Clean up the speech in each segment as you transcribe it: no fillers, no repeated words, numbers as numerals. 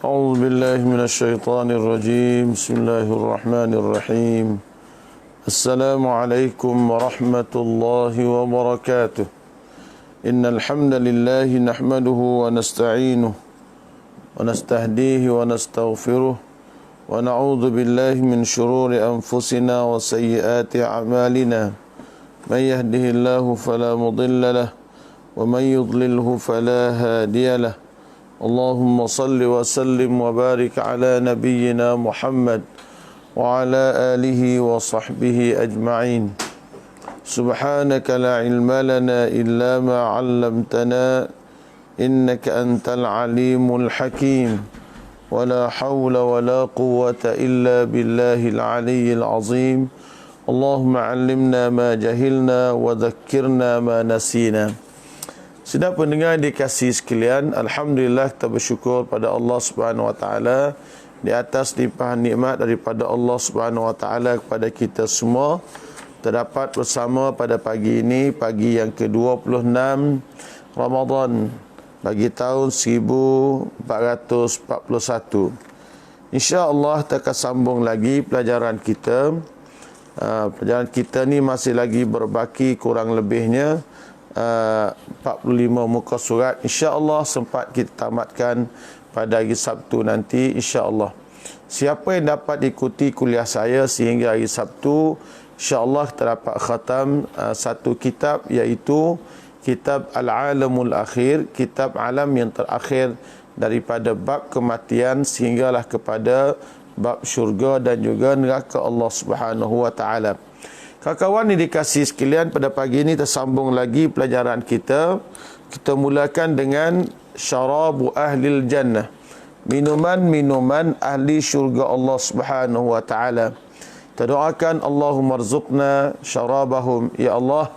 أعوذ بالله من الشيطان الرجيم. بسم الله الرحمن الرحيم. السلام عليكم ورحمة الله وبركاته. إن الحمد لله نحمده ونستعينه ونستهديه ونستغفره ونعوذ بالله من شرور أنفسنا وسيئات أعمالنا. من يهده الله فلا مضل له ومن يضلله فلا هادي له. اللهم صل وسلم وبارك على نبينا محمد وعلى آله وصحبه أجمعين. سبحانك لا علم لنا إلا ما علمتنا إنك أنت العليم الحكيم. ولا حول ولا قوة إلا بالله العلي العظيم. اللهم علمنا ما جهلنا وذكرنا ما نسينا. Sudah pendengar dikasihi sekalian, alhamdulillah kita bersyukur pada Allah Subhanahu wa taala di atas limpahan nikmat daripada Allah Subhanahu wa taala kepada kita semua. Terdapat bersama pada pagi ini, pagi yang ke-26 Ramadan bagi tahun 1441. Insya-Allah kita akan sambung lagi pelajaran kita. Pelajaran kita ni masih lagi berbaki kurang lebihnya 45 muka surat. InsyaAllah sempat kita tamatkan pada hari Sabtu nanti, insyaAllah. Siapa yang dapat ikuti kuliah saya sehingga hari Sabtu, insyaAllah kita dapat khatam satu kitab, iaitu kitab Al-Alamul Akhir, kitab alam yang terakhir daripada bab kematian sehinggalah kepada bab syurga dan juga neraka Allah Subhanahu wa taala. Kawan-kawan yang dikasihi sekalian, pada pagi ini tersambung lagi pelajaran kita. Kita mulakan dengan syarabu ahlil jannah, minuman-minuman ahli syurga Allah Subhanahu wa taala. Kita doakan Allahumma rzuqna syarabahum, ya Allah,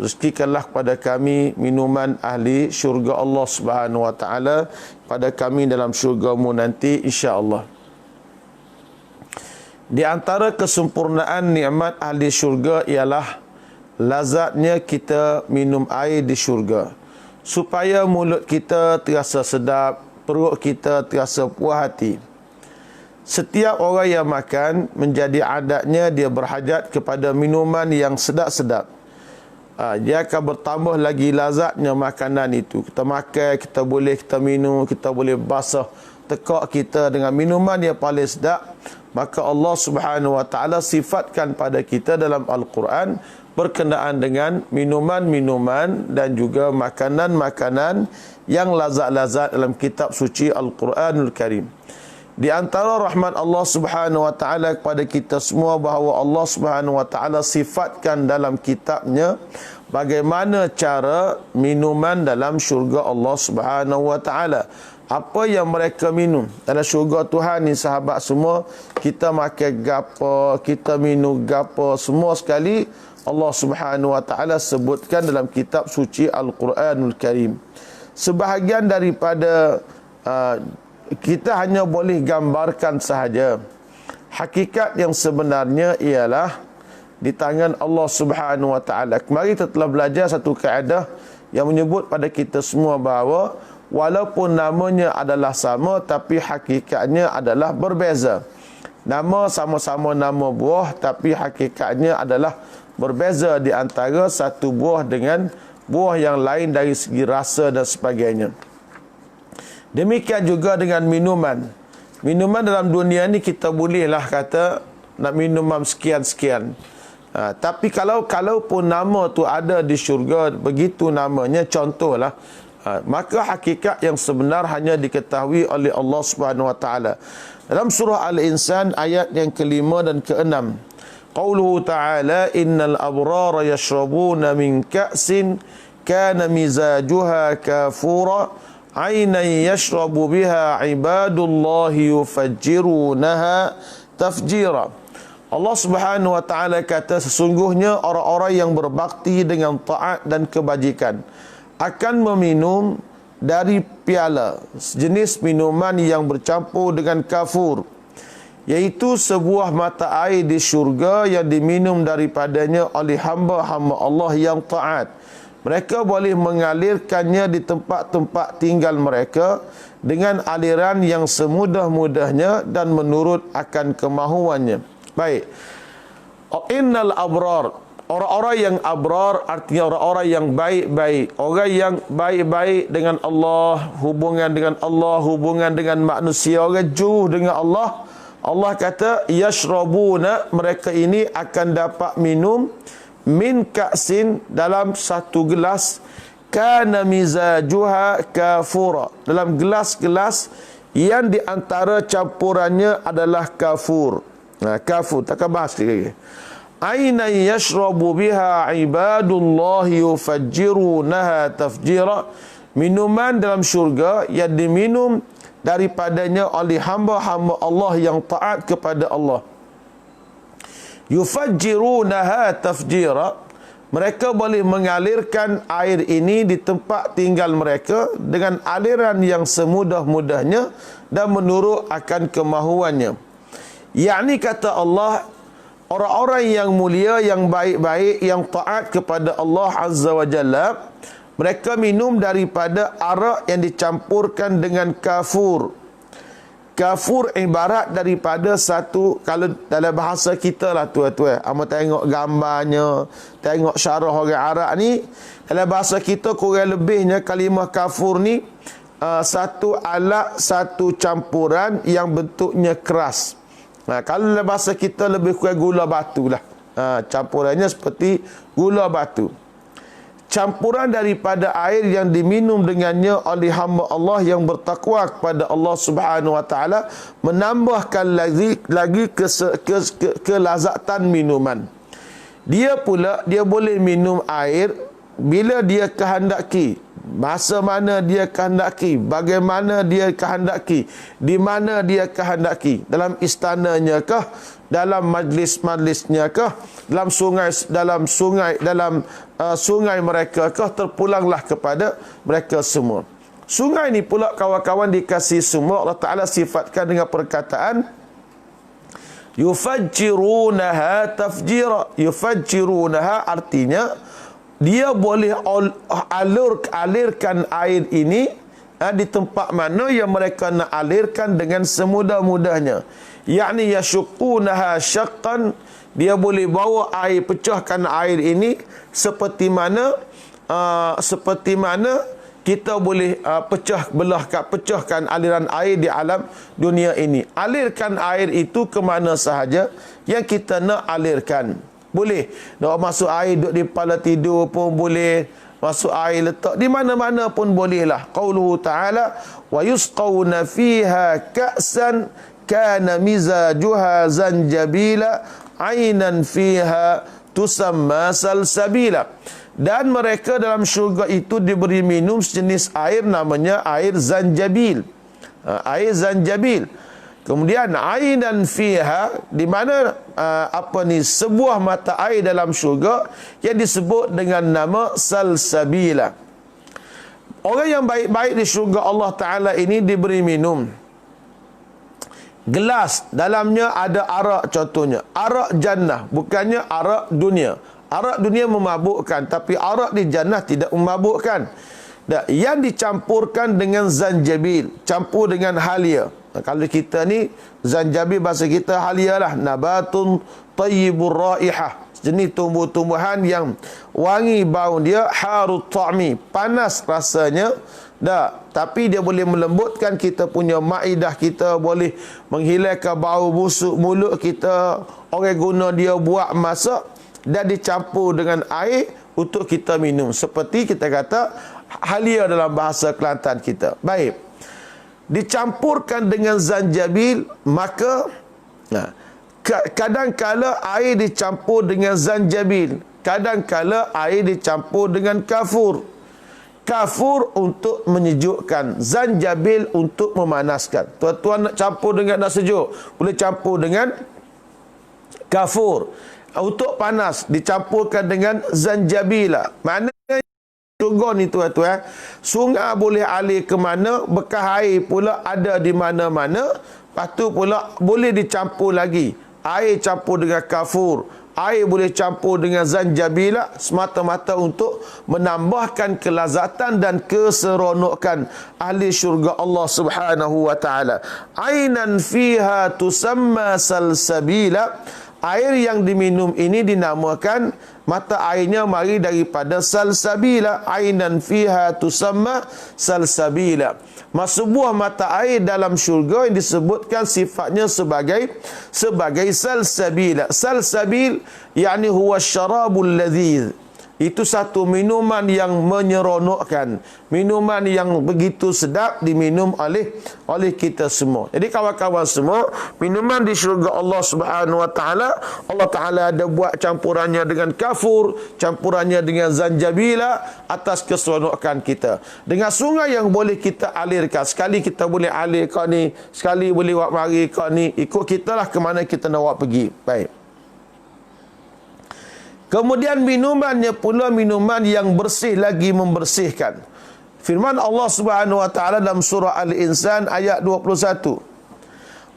rezekikanlah kepada kami minuman ahli syurga Allah Subhanahu wa taala pada kami dalam syurga-Mu nanti, insya-Allah. Di antara kesempurnaan nikmat ahli syurga ialah lazatnya kita minum air di syurga, supaya mulut kita terasa sedap, perut kita terasa puas hati. Setiap orang yang makan, menjadi adatnya dia berhajat kepada minuman yang sedap-sedap. Dia akan bertambah lagi lazatnya makanan itu. Kita makan, kita minum, kita boleh basah tekak kita dengan minuman yang paling sedap. Maka Allah Subhanahu wa taala sifatkan pada kita dalam Al-Quran berkenaan dengan minuman-minuman dan juga makanan-makanan yang lazat-lazat dalam kitab suci Al-Quranul Karim. Di antara rahmat Allah Subhanahu wa taala kepada kita semua bahawa Allah Subhanahu wa taala sifatkan dalam kitabnya bagaimana cara minuman dalam syurga Allah Subhanahu wa taala. Apa yang mereka minum dalam syurga Tuhan ni, sahabat semua, kita makan gapo, kita minum gapo, semua sekali Allah Subhanahu wa taala sebutkan dalam kitab suci Al-Quranul Karim. Sebahagian daripada kita hanya boleh gambarkan sahaja. Hakikat yang sebenarnya ialah di tangan Allah Subhanahu wa taala. Kemarin kita telah belajar satu kaedah yang menyebut pada kita semua bahawa walaupun namanya adalah sama, tapi hakikatnya adalah berbeza. Nama sama-sama nama buah, tapi hakikatnya adalah berbeza di antara satu buah dengan buah yang lain dari segi rasa dan sebagainya. Demikian juga dengan minuman. Minuman dalam dunia ni kita bolehlah kata nak minum sekian-sekian. Tapi kalaupun nama tu ada di syurga, begitu namanya, contohlah, maka hakikat yang sebenar hanya diketahui oleh Allah Subhanahu wa taala. Dalam surah Al-Insan ayat yang ke-5 dan ke-6, qauluhu ta'ala innal abrara yashrabuna min ka'sin kana mizajuha kafura aynan yashrabu biha ibadullahi yufajjirunaha tafjira. Allah Subhanahu wa taala kata, sesungguhnya orang-orang yang berbakti dengan taat dan kebajikan akan meminum dari piala sejenis minuman yang bercampur dengan kafur, iaitu sebuah mata air di syurga yang diminum daripadanya oleh hamba-hamba Allah yang taat. Mereka boleh mengalirkannya di tempat-tempat tinggal mereka dengan aliran yang semudah-mudahnya dan menurut akan kemahuannya. Baik. Innal abrar, orang-orang yang abrar artinya orang-orang yang baik-baik. Orang yang baik-baik dengan Allah, hubungan dengan manusia, orang jauh dengan Allah. Allah kata yashrabuna, mereka ini akan dapat minum min ka'sin, dalam satu gelas, kana mizajuha kafura, dalam gelas-gelas yang diantara campurannya adalah kafur. Kafur, takkan bahas lagi. Aina yashrabu biha ibadullahi yufajjirunaha tafjira, minuman dalam syurga yang diminum daripadanya oleh hamba-hamba Allah yang taat kepada Allah. Yufajjirunaha tafjira, mereka boleh mengalirkan air ini di tempat tinggal mereka dengan aliran yang semudah-mudahnya dan menurut akan kemahuannya. Yakni kata Allah, orang-orang yang mulia, yang baik-baik, yang taat kepada Allah Azza wa Jalla, mereka minum daripada arak yang dicampurkan dengan kafur. Kafur ibarat daripada satu, kalau dalam bahasa kita lah tuan-tuan, amo tengok gambarnya, tengok syarah orang Arab ni, dalam bahasa kita kurang lebihnya kalimah kafur ni satu alat, satu campuran yang bentuknya keras. Kalau dalam bahasa kita lebih kurang gula batu lah. Campurannya seperti gula batu. Campuran daripada air yang diminum dengannya oleh hamba Allah yang bertakwa kepada Allah Subhanahu wa taala, menambahkan lagi kelazatan minuman. Dia pula dia boleh minum air bila dia kehendaki, masa mana dia kehendaki, bagaimana dia kehendaki, di mana dia kehendaki, dalam istananya kah, dalam majlis-majlisnya kah, dalam sungai mereka kah, terpulanglah kepada mereka semua. Sungai ni pula kawan-kawan dikasih semua, Allah Ta'ala sifatkan dengan perkataan yufajjirunaha tafjira. Yufajjirunaha artinya dia boleh alirkan air ini di tempat mana yang mereka nak alirkan dengan semudah-mudahnya. Yakni yashuqunaha syaqqan, dia boleh bawa air, pecahkan air ini seperti mana kita boleh pecahkan aliran air di alam dunia ini. Alirkan air itu ke mana sahaja yang kita nak alirkan. Boleh nak masuk air duduk di kepala tidur pun boleh, masuk air letak di mana-mana pun bolehlah. Qauluhu ta'ala wa yusqawna fiha ka'san kana mizajuha zanjabila ainan fiha tusamma salsabila. Dan mereka dalam syurga itu diberi minum sejenis air namanya air zanjabil. Air zanjabil. Kemudian ainan fiha, di mana sebuah mata air dalam syurga yang disebut dengan nama salsabila. Orang yang baik-baik di syurga Allah Ta'ala ini diberi minum gelas, dalamnya ada arak contohnya. Arak jannah, bukannya arak dunia. Arak dunia memabukkan, tapi arak di jannah tidak memabukkan. Yang dicampurkan dengan zanjabil, campur dengan halia. Kalau kita ni, zanjabil bahasa kita halia lah. Nabatun tayyibur raihah, jenis tumbuh-tumbuhan yang wangi bau dia, harut ta'mi, panas rasanya. Tapi dia boleh melembutkan kita punya maidah kita, boleh menghilangkan bau busuk mulut kita. Orang guna dia buat masak dan dicampur dengan air untuk kita minum. Seperti kita kata halia dalam bahasa Kelantan kita. Baik. Dicampurkan dengan zanjabil, maka kadang-kala air dicampur dengan zanjabil, kadang-kala air dicampur dengan kafur. Kafur untuk menyejukkan, zanjabil untuk memanaskan. Tuan-tuan nak campur dengan nak sejuk, boleh campur dengan kafur. Untuk panas dicampurkan dengan zanjabila. Maknanya syurga ni tuan-tuan, sungai boleh alir ke mana, bekas air pula ada di mana-mana. Lepas tu pula boleh dicampur lagi. Air campur dengan kafur, air boleh campur dengan zanjabila semata-mata untuk menambahkan kelazatan dan keseronokan ahli syurga Allah Subhanahu wa taala. Ainan fiha tusamma salsabila. Air yang diminum ini dinamakan, mata airnya mari daripada salsabila. Ainan fiha tusamma salsabila. Sebuah mata air dalam syurga yang disebutkan sifatnya sebagai salsabila. Salsabil yakni huwa syarabul ladhiz. Itu satu minuman yang menyeronokkan, minuman yang begitu sedap diminum oleh kita semua. Jadi kawan-kawan semua, minuman di syurga Allah Subhanahu wa taala, Allah taala ada buat campurannya dengan kafur, campurannya dengan zanjabila atas keseronokan kita. Dengan sungai yang boleh kita alirkan, sekali kita boleh alir kau ni, sekali boleh buat mari kau ni, ikut kitalah ke mana kita nak buat pergi. Baik. Kemudian minumannya pula minuman yang bersih lagi membersihkan. Firman Allah Subhanahu wa taala dalam surah Al-Insan ayat 21.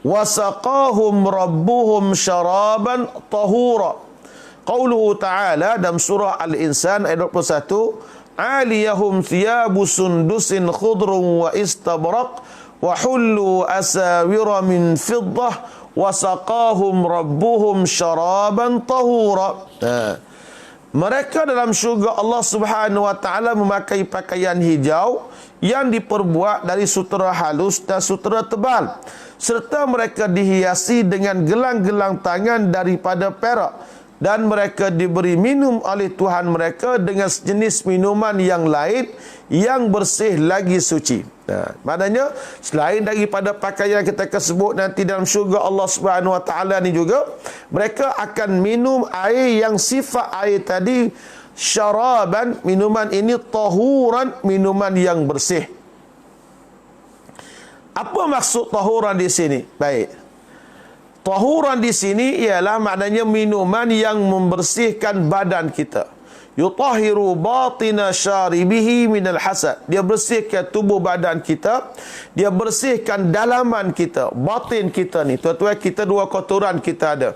Wasaqahum rabbuhum syaraban tahura. Qauluhu ta'ala dalam surah Al-Insan ayat 21, aliyahum thiyabu sundusin khudrun wa istabraq wa hullu asawira min fiddah wasaqahum rabbuhum syaraban tahura. Mereka dalam syurga Allah Subhanahu wa taala memakai pakaian hijau yang diperbuat dari sutera halus dan sutera tebal, serta mereka dihiasi dengan gelang-gelang tangan daripada perak, dan mereka diberi minum oleh Tuhan mereka dengan sejenis minuman yang lain yang bersih lagi suci. Maknanya selain daripada pakaian kita akan sebut nanti dalam syurga Allah Subhanahu wa taala ni juga, mereka akan minum air yang sifat air tadi syaraban, minuman ini tahuran, minuman yang bersih. Apa maksud tahuran di sini? Baik. Tahuran di sini ialah maknanya minuman yang membersihkan badan kita. Yutahhiru batina syaribihi minal hasad. Dia bersihkan tubuh badan kita, dia bersihkan dalaman kita, batin kita ni. Tuan-tuan, kita dua kotoran kita ada.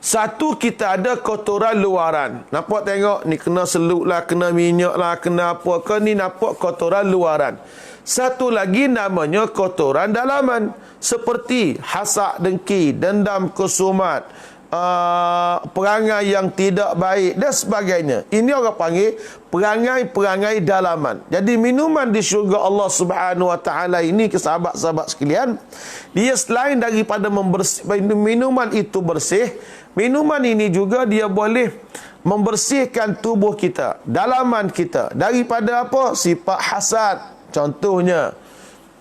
Satu, kita ada kotoran luaran. Nampak tengok ni kena seluk lah, kena minyak lah, kena apa ke, ni nampak kotoran luaran. Satu lagi namanya kotoran dalaman, seperti hasad, dengki, dendam, kesumat, perangai yang tidak baik dan sebagainya. Ini orang panggil perangai-perangai dalaman. Jadi minuman di syurga Allah Subhanahu wa taala ini, ke sahabat-sahabat sekalian, dia selain daripada minuman itu bersih, minuman ini juga dia boleh membersihkan tubuh kita, dalaman kita daripada apa? Sifat hasad. Contohnya,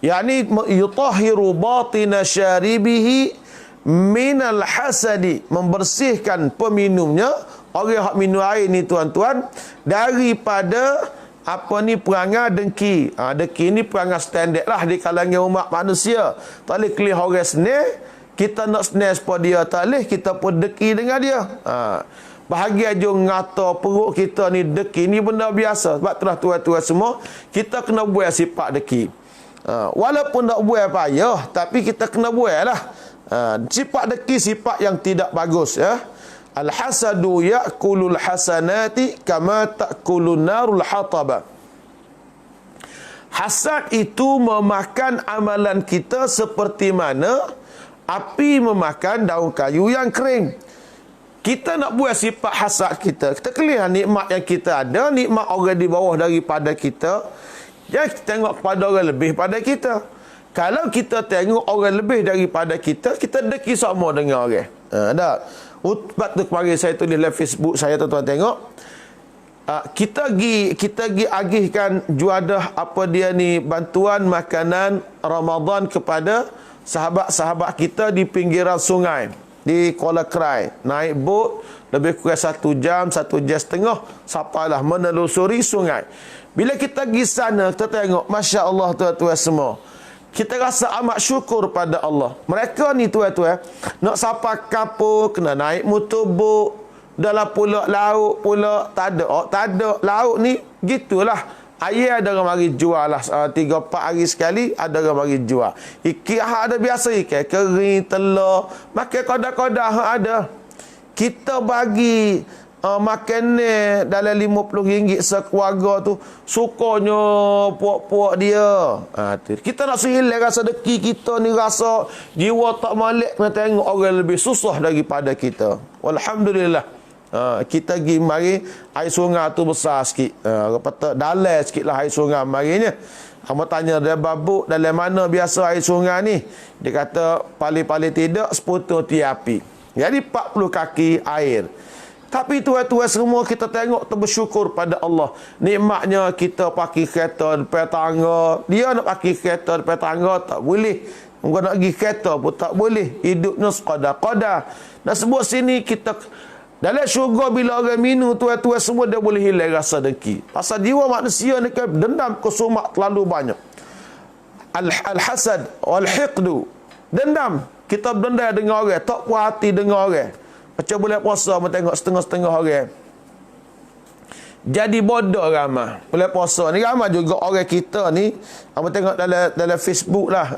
yakni yutahhiru batina syaribihi minal hasadi, membersihkan peminumnya, orang yang minum air ni tuan-tuan, daripada apa ni, perangai dengki. Dengki ni perangai standard lah di kalangan umat manusia. Tak boleh kelih orang senang, kita nak senang supaya dia tak boleh, kita pun dengki dengan dia. Bahagia je ngata perut kita ni dengki ni benda biasa. Sebab itulah tuan-tuan semua, kita kena buat sifat dengki. Walaupun tak buat payah, tapi kita kena buat lah. Sifat dengki sifat yang tidak bagus, ya. Al-hasadu ya'kulul hasanati kama ta'kulun narul hataba. Hasad itu memakan amalan kita seperti mana api memakan daun kayu yang kering. Kita nak buat sifat hasad kita, kita kelihatan nikmat yang kita ada, nikmat orang di bawah daripada kita, jangan kita tengok kepada orang lebih pada kita. Kalau kita tengok orang lebih daripada kita, kita dengki sama dengan orang. Tak? Sebab tu kemarin saya tulis dalam Facebook saya, tuan-tuan tengok. Kita pergi agihkan juadah apa dia ni, bantuan makanan Ramadan kepada sahabat-sahabat kita di pinggiran sungai di Kuala Krai. Naik bot lebih kurang 1 jam, 1 jam setengah, sampailah menelusuri sungai. Bila kita pergi sana, kita tengok, Masya Allah tuan-tuan semua, kita rasa amat syukur pada Allah. Mereka ni tuan-tuan, nak sampai kapal, kena naik motorbot, dalam pulau laut pula, tak ada laut ni, gitulah. Air ada orang mari jual lah, 3-4 hari sekali ada orang mari jual. Ikan ada biasa, ikan kering, telur, makan kodak-kodak ada. kita bagi makan dalam RM50 sekeluarga tu, sukanya puak-puak dia. Kita nak hilang rasa deki kita ni, rasa jiwa tak malik kena tengok orang lebih susah daripada kita. Alhamdulillah. Kita pergi mari air sungai tu besar sikit. Dalam sikit lah air sungai marinya. Kamu tanya dia babuk dalam mana biasa air sungai ni? Dia kata paling-paling tidak seputar tiapi. Jadi 40 kaki air. Tapi tuan-tuan semua kita tengok bersyukur pada Allah. Nikmatnya kita pakai kereta depan tangga. Dia nak pakai kereta depan tangga tak boleh. Mereka nak pergi kereta pun tak boleh. Hidupnya sekadar-kadar. Dan sebut sini kita dalam syurga bila orang minum tuan-tuan semua dia boleh hilang rasa dengki. Pasal jiwa manusia ni kan dendam kesumak terlalu banyak. Al-hasad wal-hiqdu. Dendam. Kita berdendam dengan orang, tak puas hati dengan orang. Macam bulan puasa kita tengok setengah-setengah orang jadi bodoh ramai. Bulan puasa ni ramai juga orang kita ni, kita tengok dalam Facebook lah,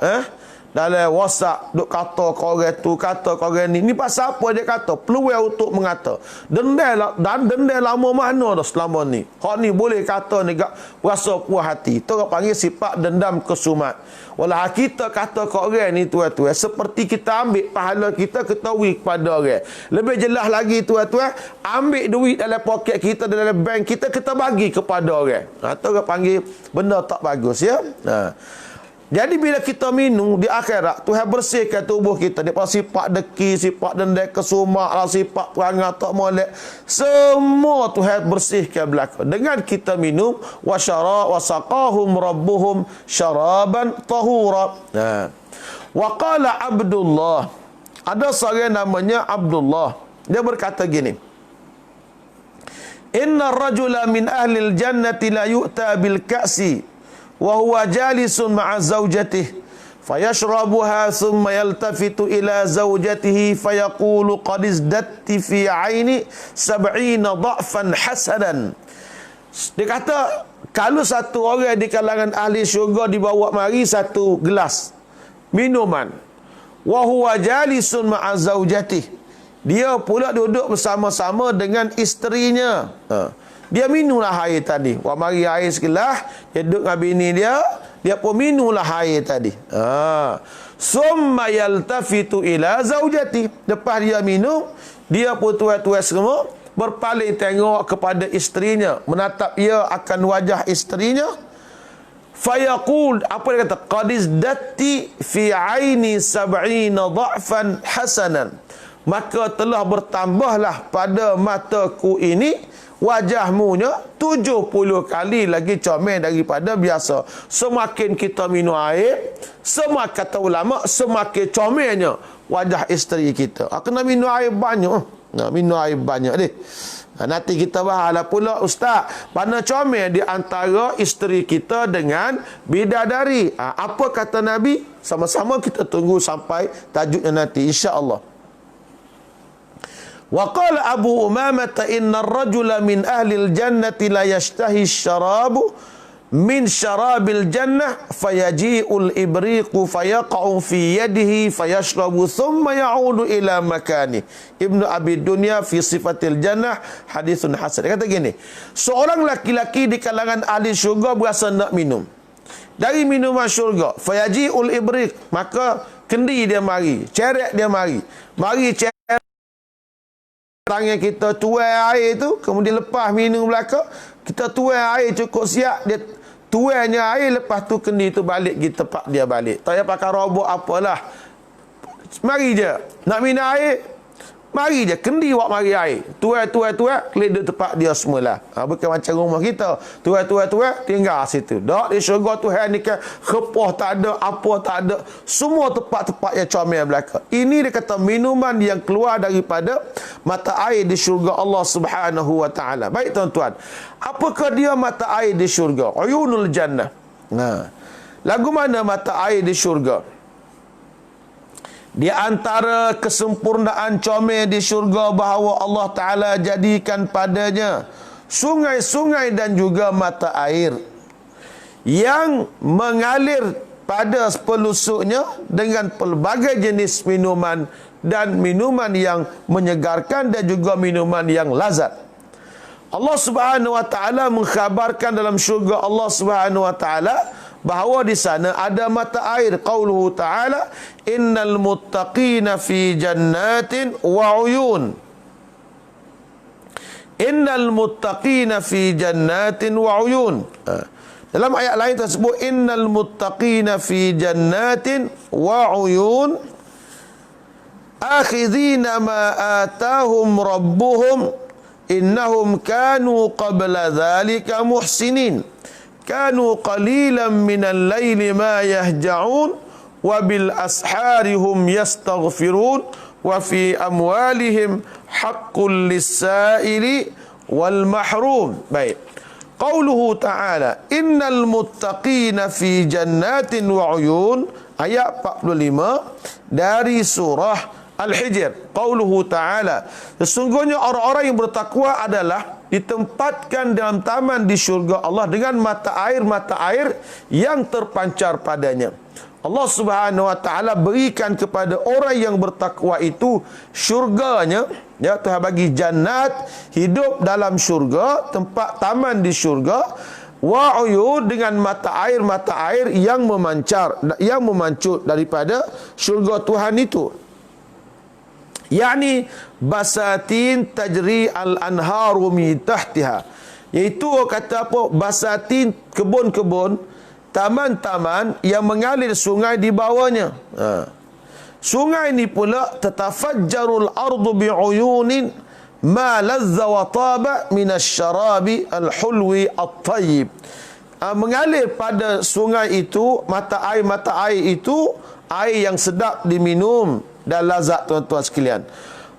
dalam WhatsApp duk kata ke orang tu, kata ke orang ni. Ni pasal apa dia kata? Peluang untuk mengata. Dendam lama mana dah selama ni. Hak ni boleh kata ni gak rasa puas hati. Tu orang panggil sifat dendam kesumat. Walau kita kata ke orang ni tuan-tuan, seperti kita ambil pahala kita ketahui kepada orang. Lebih jelas lagi tuan-tuan, ambil duit dalam poket kita, dalam bank kita bagi kepada orang. Tu orang panggil benda tak bagus ya. Jadi bila kita minum di akhirat, Tuhan bersihkan tubuh kita daripada sifat deki, sifat dendam kesumak, sifat perangai tak molek. Semua Tuhan bersihkan belaka. Dengan kita minum, wasaqahum rabbuhum syaraban tahura. Wa qala Abdullah. Ada seorang namanya Abdullah. Dia berkata gini. Inna rajula min ahlil jannati la yu'ta bil ka'si wa huwa jalisun ma'a zawjatihi fayashrabuha thumma yaltafitu ila zawjatihi fayaqulu qad izdatti fi 'aini 70 dha'fan hasanan. Dia kata kalau satu orang di kalangan ahli syurga dibawa mari satu gelas minuman, wa huwa jalisun ma'a zawjatihi, dia pula duduk bersama-sama dengan isterinya. Dia minumlah air tadi. Wah, mari air segelas, dia duduk dengan bini dia pun minumlah air tadi. Summa yaltafitu ila zaujati. Lepas dia minum, dia pun tuan-tuan semua berpaling tengok kepada isterinya, menatap ia akan wajah isterinya. Fayaqul, apa dia kata? Qad izdatti fi 'aini 70 dha'fan hasanan. Maka telah bertambahlah pada mataku ini wajahmunya 70 kali lagi comel daripada biasa. Semakin kita minum air, semakin kata ulama, semakin comelnya wajah isteri kita. Kena minum air banyak. Minum air banyak deh. Nanti kita bahas pula ustaz, mana comel di antara isteri kita dengan bidadari. Apa kata Nabi? Sama-sama kita tunggu sampai tajuknya nanti insya-Allah. Wa qala Abu Umamah inna ar-rajula min ahli al-jannati la yashtahi asy-syarabu min syarabil jannah fayaji'ul ibriqu fayaqa'u fi yadihi fayashrabu thumma ya'udu ila makani. Ibnu Abi Dunya fi sifatil jannah hadithun hasan. Dia kata gini, seorang laki-laki di kalangan ahli syurga berasa nak minum dari minuman syurga, fayaji'ul ibriq, maka kendi dia mari, ceret dia mari ceret tangan kita tuai air tu, kemudian lepas minum belaka, kita tuai air cukup siap, dia tuainya air, lepas tu kendi tu balik pergi tempat dia balik. Tak payah pakai robot apalah. Mari je. Nak minum air, mari je. Kendi buat mari air. Tuai, klik di tempat dia semula. Bukan macam rumah kita. Tuai, tinggal situ. Tak, di syurga Tuhan ni kan khepah tak ada, apa tak ada. Semua tempat-tempat yang comel belaka. Ini dia kata minuman yang keluar daripada mata air di syurga Allah Subhanahu wa taala. Baik tuan-tuan. Apakah dia mata air di syurga? Uyunul jannah. Lagu mana mata air di syurga? Di antara kesempurnaan comel di syurga bahawa Allah Ta'ala jadikan padanya sungai-sungai dan juga mata air yang mengalir pada pelusuknya dengan pelbagai jenis minuman dan minuman yang menyegarkan dan juga minuman yang lazat. Allah Subhanahu wa taala mengkhabarkan dalam syurga Allah Subhanahu wa taala bahawa di sana ada mata air. Qauluhu ta'ala, innal muttaqina fi jannatin wa uyun. Innal muttaqina fi jannatin wa uyun. Dalam ayat lain tersebut, innal muttaqina fi jannatin wa uyun akhidhina ma atahum rabbuhum innahum kanu qabla dhalika muhsinin kanu qalilan minal layli ma yahja'un wa bil ashari hum yastaghfirun wa fi amwalihim haqqul lis-sa'ili wal mahrum. Baik. Qauluhu ta'ala, innal muttaqina fi jannatin wa uyun, ayat 45 dari surah Al-Hijr. Qauluhu ta'ala, sesungguhnya orang-orang yang bertakwa adalah ditempatkan dalam taman di syurga Allah dengan mata air yang terpancar padanya. Allah Subhanahu wa taala berikan kepada orang yang bertakwa itu syurganya, ya, Tuhan bagi jannat, hidup dalam syurga, tempat taman di syurga, wa uyun, dengan mata air yang memancut daripada syurga Tuhan itu. yakni basatin tajri al-anharu min tahtiha, iaitu kata apa, basatin, kebun-kebun, taman-taman yang mengalir sungai di bawahnya. Sungai ini pula tatafajjarul ardu bi'uyunin ma lazza wa taba minasyarabi al-hulwi at-tayyib. Mengalir pada sungai itu, mata air itu air yang sedap diminum dan lazat, tuan-tuan sekalian.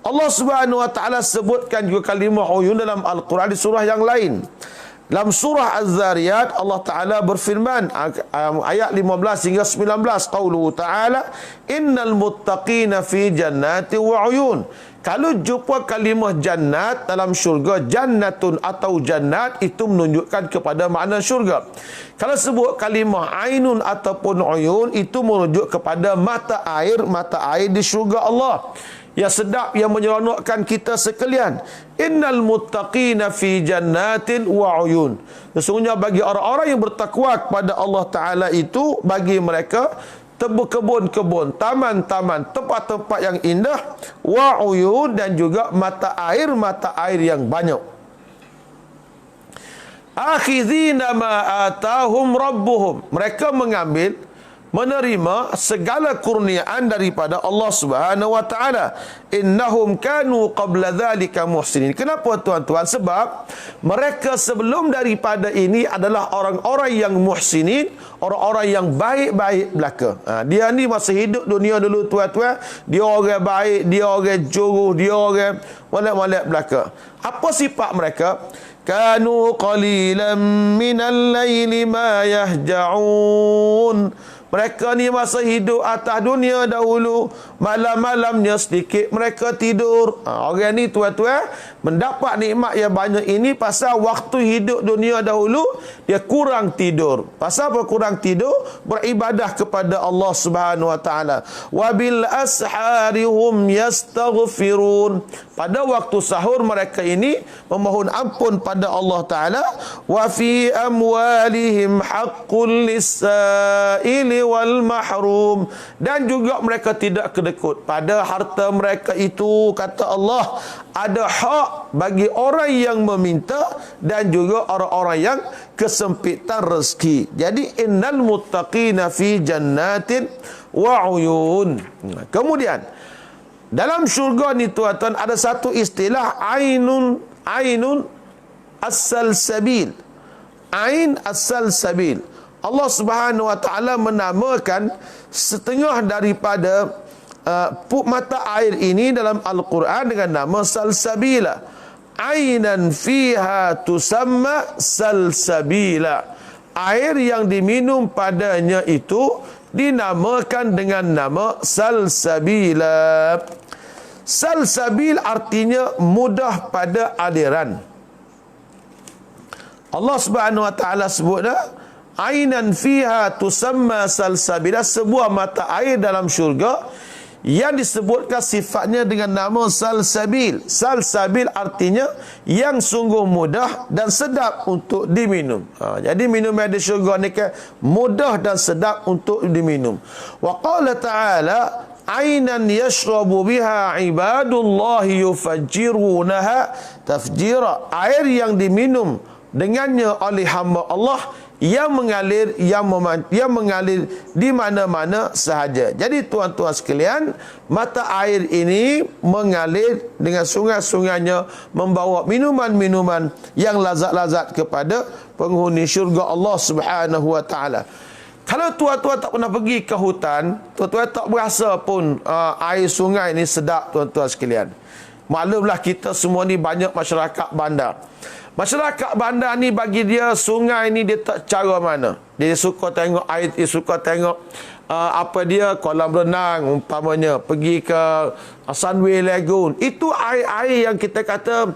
Allah Subhanahu wa taala sebutkan juga kalimah uyun dalam Al-Quran di surah yang lain. Dalam surah Az-Zariyat Allah Ta'ala berfirman ayat 15 hingga 19, qauluhu ta'ala innal muttaqina fi jannati wa uyun. Kalau jumpa kalimah jannat dalam syurga, jannatun atau jannat, itu menunjukkan kepada makna syurga. Kalau sebut kalimah ainun ataupun uyun, itu merujuk kepada mata air di syurga Allah yang sedap, yang menyeronokkan kita sekalian. Innal muttaqina fi jannatin wa uyun. Sesungguhnya bagi orang-orang yang bertakwa kepada Allah Ta'ala itu, bagi mereka kebun-kebun, taman-taman, tempat-tempat yang indah, wa uyun, dan juga mata air yang banyak. Akhidhina ma atahum rabbuhum. Mereka menerima segala kurniaan daripada Allah Subhanahu wa taala. Innahum kanu qabla dzalika muhsinin. Kenapa, tuan-tuan? Sebab mereka sebelum daripada ini adalah orang-orang yang muhsinin, orang-orang yang baik-baik belaka. Dia ni masa hidup dunia dulu, tuan-tuan, dia orang baik, dia orang jujur, dia orang molek-molek belaka. Apa sifat mereka? Kanu qalilan minal laili ma yahja'un. Mereka ni masa hidup atas dunia dahulu, malam-malamnya sedikit mereka tidur. Orang ni, tuan-tuan, mendapat nikmat yang banyak ini pasal waktu hidup dunia dahulu dia kurang tidur. Pasal apa kurang tidur? Beribadah kepada Allah Subhanahu wa taala. Wa bil ashari hum yastaghfirun. Pada waktu sahur mereka ini memohon ampun pada Allah Ta'ala. Wa fi amwalihim haqqul lis-sa'ili wal mahrum. Dan juga mereka tidak kedekut. Pada harta mereka itu, kata Allah, ada hak bagi orang yang meminta dan juga orang-orang yang kesempitan rezeki. Jadi innal muttaqina fi jannatin wa uyun. Kemudian dalam syurga ni, tuan-tuan, ada satu istilah ainun as-salsabil. Ain as-salsabil. Allah Subhanahu wa taala menamakan setengah daripada mata air ini dalam Al-Quran dengan nama salsabila. Ainan fiha tusamma salsabila. Air yang diminum padanya itu dinamakan dengan nama salsabila. Salsabil artinya mudah pada aliran. Allah Subhanahu wa taala sebutnya ainan fiha tusamma salsabila, sebuah mata air dalam syurga yang disebutkan sifatnya dengan nama salsabil. Salsabil artinya yang sungguh mudah dan sedap untuk diminum. Jadi minum air di syurga ni kan mudah dan sedap untuk diminum. Wa qala ta'ala ainan yashrabu biha ibadullahi yufajjirunaha tafjira. Air yang diminum dengannya oleh hamba Allah yang mengalir di mana-mana sahaja. Jadi tuan-tuan sekalian, mata air ini mengalir dengan sungai-sungainya, membawa minuman-minuman yang lazat-lazat kepada penghuni syurga Allah Subhanahu wa taala. Kalau tuan-tuan tak pernah pergi ke hutan, tuan-tuan tak berasa pun air sungai ni sedap, tuan-tuan sekalian. Maklumlah kita semua ni banyak masyarakat bandar. Masyarakat bandar ni bagi dia sungai ni dia tak cara mana. Dia suka tengok air, dia suka tengok kolam renang umpamanya, pergi ke Sunway Lagoon. Itu air-air yang kita kata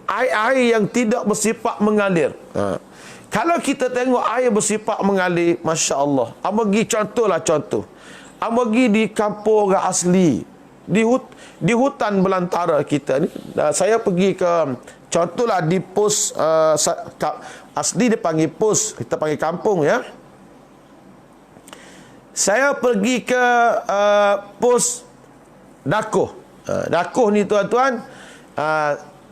air-air yang tidak bersifat mengalir. Kalau kita tengok air bersifat mengalir, Masya Allah. Pergi contoh. Pergi di kampung orang asli, di hutan belantara kita ni. Saya pergi ke contohlah di pos asli dia panggil pos, kita panggil kampung ya. Saya pergi ke pos Dakoh. Dakoh ni tuan-tuan,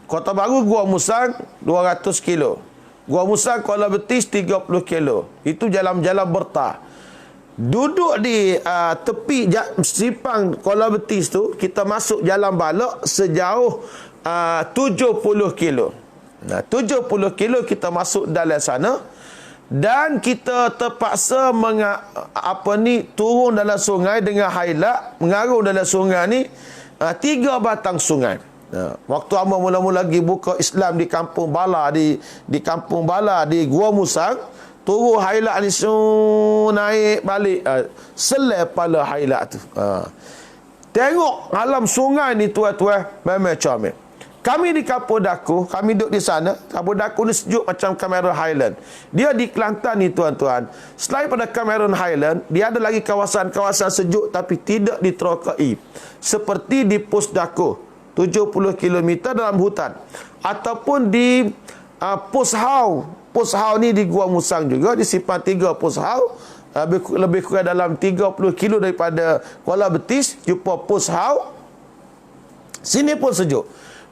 Kota Baru Gua Musang 200 kilo. Gua Musang Kuala Betis 30 kilo. Itu jalan-jalan bertah. Duduk di tepi simpang Kuala Betis tu, kita masuk jalan balak sejauh 70 kilo. 70 kilo kita masuk dalam sana dan kita terpaksa turun dalam sungai dengan hailat, mengarung dalam sungai ni 3 batang sungai. Waktu hamba mula-mula lagi buka Islam di Kampung Bala, di Kampung Bala di Gua Musang, turun hailat ni naik balik selai pala hailat tu. Tengok alam sungai ni tuan-tuan, memang comel. Kami di Kampung Dakoh, kami duduk di sana. Kampung Dakoh ni sejuk macam Cameron Highland. Dia di Kelantan ni tuan-tuan. Selain pada Cameron Highland, dia ada lagi kawasan-kawasan sejuk tapi tidak diterokai. Seperti di Pos Dakoh, 70 km dalam hutan. Ataupun di Pos Hau. Pos Hau ni di Gua Musang juga, di Simpang 3 Pos Hau. Lebih kurang dalam 30 kilo daripada Kuala Betis, jumpa Pos Hau. Sini pun sejuk.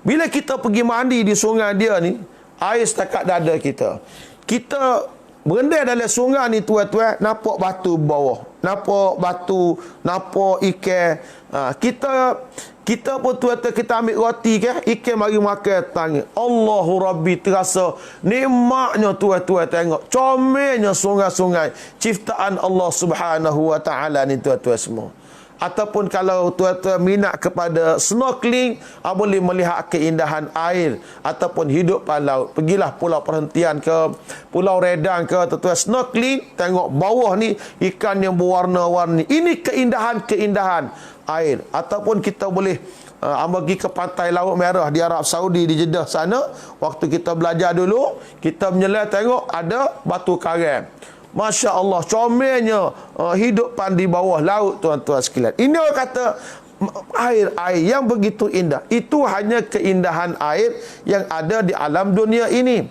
Bila kita pergi mandi di sungai dia ni, air setakat dada kita. Kita berendai dalam sungai ni tuan-tuan, nampak batu bawah. Nampak batu, nampak ikan. Kita pun tuan-tuan, kita ambil roti ke, ikan mari makan tangan. Allahu Rabbi, terasa nikmatnya tuan-tuan tengok. Comelnya sungai-sungai ciptaan Allah Subhanahu wa taala ni tuan-tuan semua. Ataupun kalau tuan-tuan minat kepada snorkeling, boleh melihat keindahan air ataupun hidupan laut. Pergilah pulau perhentian ke Pulau Redang ke, tuan-tuan snorkeling, tengok bawah ni ikan yang berwarna-warni. Ini keindahan-keindahan air. Ataupun kita boleh pergi ke pantai Laut Merah di Arab Saudi, di Jeddah sana. Waktu kita belajar dulu, kita menyelam tengok ada batu karang. Masya Allah, comelnya hidupan di bawah laut tuan-tuan sekalian. Ini orang kata air yang begitu indah. Itu hanya keindahan air yang ada di alam dunia ini.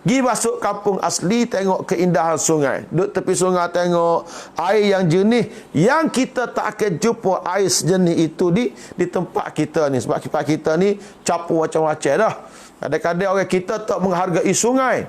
Pergi masuk kampung asli, tengok keindahan sungai. Duduk tepi sungai tengok air yang jernih, yang kita tak akan jumpa air sejenis itu di tempat kita ni. Sebab tempat kita ni campur macam-macam dah. Kadang-kadang orang kita tak menghargai sungai.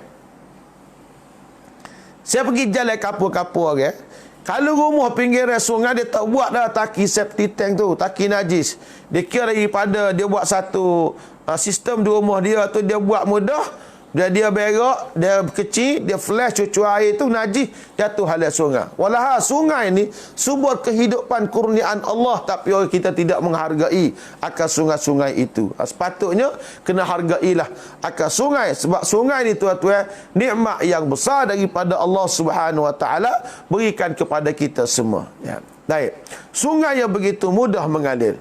Saya pergi jalan kampung-kampung orang. Kalau rumah pinggiran sungai, dia tak buat dah taki safety tank tu, taki najis. Dia kira daripada dia buat satu sistem di rumah dia tu, dia buat mudah. Dia berak, dia kecil, dia flash cucu air tu najis, jatuh halal sungai. Walahal sungai ni sumber kehidupan kurniaan Allah, tapi orang kita tidak menghargai akan sungai-sungai itu. Sepatutnya kena hargailah akan sungai, sebab sungai ni tuan-tuan nikmat yang besar daripada Allah Subhanahu wa taala berikan kepada kita semua. Ya. Baik. Sungai yang begitu mudah mengalir.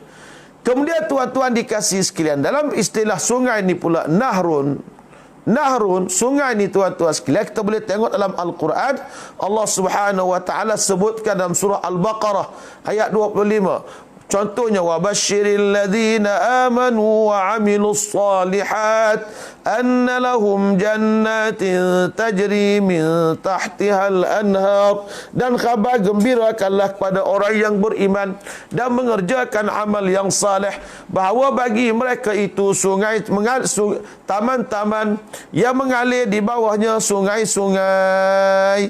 Kemudian tuan-tuan dikasih sekalian, dalam istilah sungai ni pula nahrun. Nahrun, sungai ni tuan-tuan sekalian, kita boleh tengok dalam Al-Quran, Allah Subhanahu wa taala sebutkan dalam surah Al-Baqarah ayat 25. Contohnya, wabashshiril ladzina amanu wa 'amilus shalihat anna lahum jannatin tajri min tahtihal anhar, dan khabar gembirakanlah kepada orang yang beriman dan mengerjakan amal yang saleh bahawa bagi mereka itu taman-taman yang mengalir di bawahnya sungai-sungai.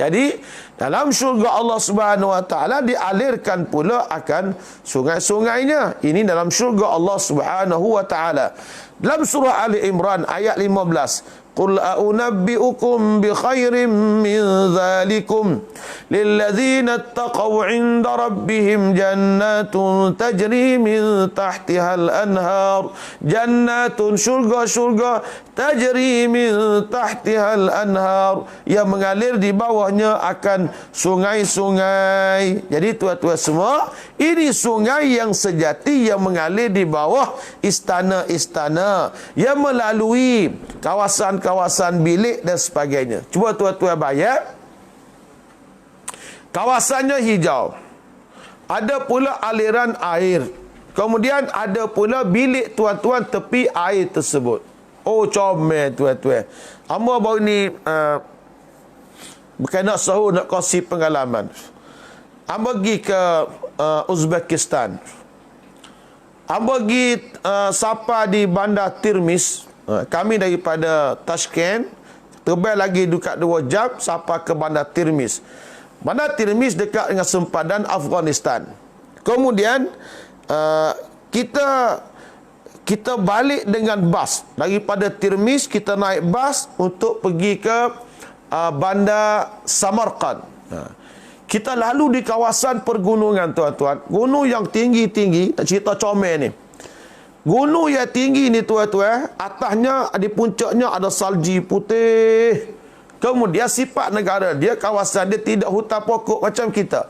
Jadi dalam syurga Allah Subhanahu wa taala dialirkan pula akan sungai-sungainya. Ini dalam syurga Allah Subhanahu wa taala. Dalam surah Ali Imran ayat 15, Qul a'unabbi'ukum bi khairin min dhalikum lilladzina ittaqaw 'inda rabbihim jannatun tajri min tahtihal anhar, jannatun, syurga-syurga, tajri min tahtihal anhar, yang mengalir di bawahnya akan sungai-sungai. Jadi tuan-tuan semua, ini sungai yang sejati yang mengalir di bawah istana-istana, yang melalui kawasan-kawasan bilik dan sebagainya. Cuba tuan-tuan bayar, kawasannya hijau, ada pula aliran air, kemudian ada pula bilik tuan-tuan tepi air tersebut. Oh, comel tuan-tuan. Amba baru ni bukan nak sahur, nak kongsi pengalaman. Amba pergi ke Uzbekistan. Amba pergi sapa di bandar Tirmiz. Kami daripada Tashkent terbang lagi dekat 2 jam sampai ke bandar Tirmiz. Bandar Tirmiz dekat dengan sempadan Afghanistan. Kemudian kita balik dengan bas daripada Tirmiz. Kita naik bas untuk pergi ke bandar Samarkand. Kita lalu di kawasan pergunungan tuan-tuan. Gunung yang tinggi-tinggi, tak cerita comel ni. Gunung yang tinggi ni tuan-tuan, atasnya di puncaknya ada salji putih. Kemudian sifat negara dia, kawasan dia tidak hutan pokok macam kita.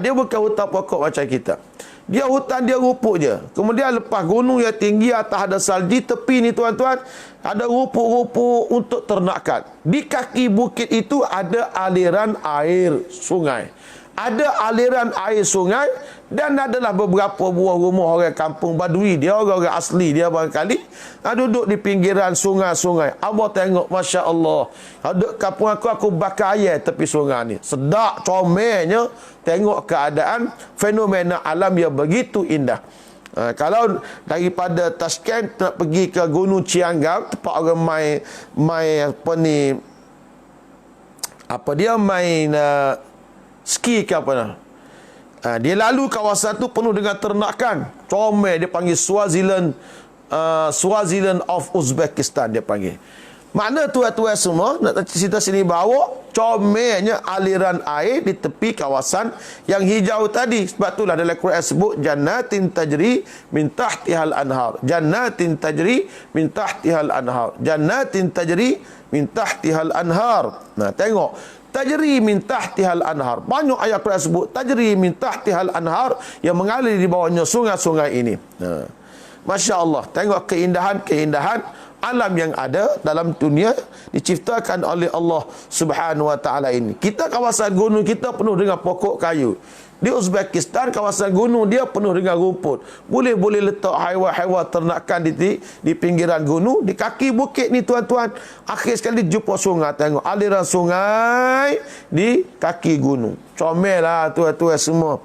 Dia bukan hutan pokok macam kita. Dia hutan, dia rupuk je. Kemudian lepas gunung yang tinggi, atas ada salji, tepi ni tuan-tuan ada rupuk-rupuk untuk ternakan. Di kaki bukit itu ada aliran air sungai. Ada aliran air sungai, dan adalah beberapa buah rumah orang kampung Badui. Dia orang-orang asli dia barangkali duduk di pinggiran sungai-sungai. Abang tengok, Masya Allah, duduk kampung aku bakar air tepi sungai ni. Sedap, comelnya tengok keadaan fenomena alam yang begitu indah. Kalau daripada Tashkent nak pergi ke Gunung Cianggam, tempat orang main ski ke apa nak. Dia lalu kawasan tu penuh dengan ternakan. Comel, dia panggil Swaziland of Uzbekistan dia panggil. Makna tuan-tuan semua, nak cerita sini bahawa comelnya aliran air di tepi kawasan yang hijau tadi. Sebab itulah dalam Quran sebut jannatin tajri min tahtihal anhar. Jannatin tajri min tahtihal anhar. Jannatin tajri min tahtihal anhar. Nah, tengok. Tajri min tahtihal anhar. Banyak ayat Quran sebut tajri min tahtihal anhar, yang mengalir di bawahnya sungai-sungai ini. Masya Allah. Tengok keindahan alam yang ada dalam dunia diciptakan oleh Allah Subhanahu wa taala ini. Kita kawasan gunung kita penuh dengan pokok kayu. Di Uzbekistan kawasan gunung dia penuh dengan rumput. Boleh letak haiwan-haiwan ternakan di pinggiran gunung, di kaki bukit ni tuan-tuan. Akhir sekali jumpa sungai, tengok aliran sungai di kaki gunung. Comel lah tuan-tuan semua.